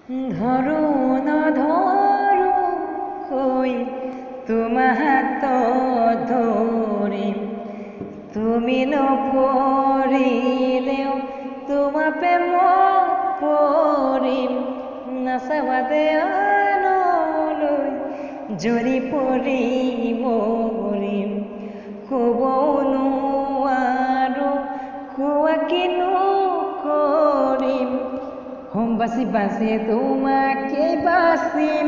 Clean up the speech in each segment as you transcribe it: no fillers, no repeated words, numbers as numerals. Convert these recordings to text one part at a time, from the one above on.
ধৰো নধৰোকৈ তোমাৰ হাতত ধৰিম, তুমি নপৰিলেও তোমাৰ প্ৰেমত পৰিম, নাচাবাতে আনলৈ যদি পৰি মৰিম, ক'বও নোৱাৰো কোৱা কিনো কৰিম, বাচি বাচি তোমাকে বাচিম,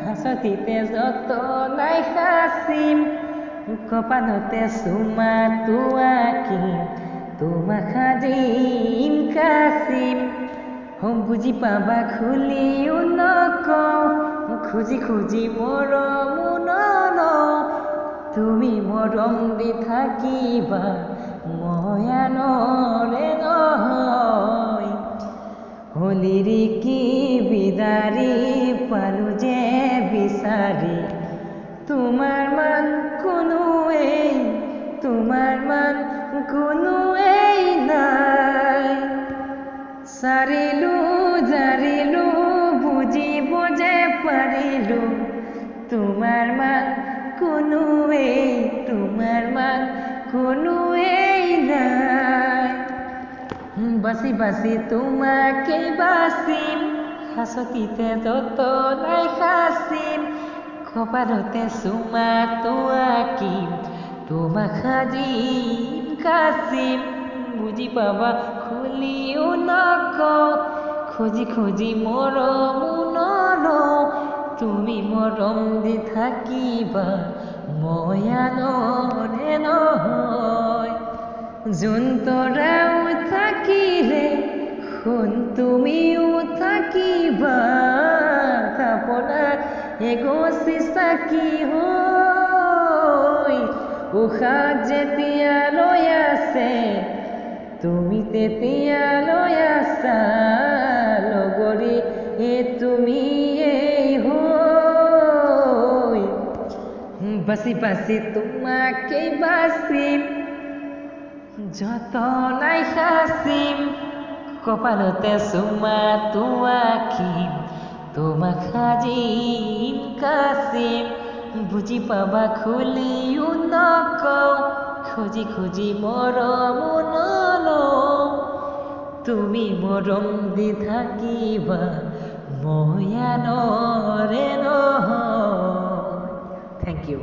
হাঁচতিতে যতনাই সাচিম, কপালতে চুমাটো আঁকিম, তোমাক সাজিম কাচিম, বুজি পাবা খুলিও নকওঁ, খুজি খুজি মৰমো নলওঁ, তুমি মৰম দি থাকিবা মই আনৰে নহয়। হলিৰিকি বিদাৰি পালো যে বিচাৰি, তোমাৰ মান কোনোৱেই নাই, চাৰিলো জাৰিলো বুজিব যে পাৰিলো, তোমাৰ মান কোনোৱেই নাই। বাচি বাচি তোমাকে বাচিম, হাঁচতিতে যতনাই সাচিম, কপালতে চুমাটো আঁকিম, তোমাক সাজিম কাচিম, বুজি পাবা খুলিও নকওঁ, খুজি খুজি মৰমো নলওঁ, তুমি মৰম দি থাকিবা মই আনৰে নহয়। জোনতৰাও থাকিলে সোণ তুমিও থাকিবা, কাপনাৰ এগছি চাকি হৈ, উশাহ যেতিয়ালৈ আছে তুমি তেতিয়ালৈ আছা, লগৰী তুমিয়েই হৈ, বাচি বাচি তোমাকে বাচিম, যতনাই সাচিম, কপালতে চুমাটো আঁকিম, তোমাক সাজিম কাচিম, বুজি পাবা খুলিও নকওঁ, খুজি খুজি মৰমো নলওঁ, তুমি মৰম দি থাকিবা মই আনৰে নহয়। Thank U.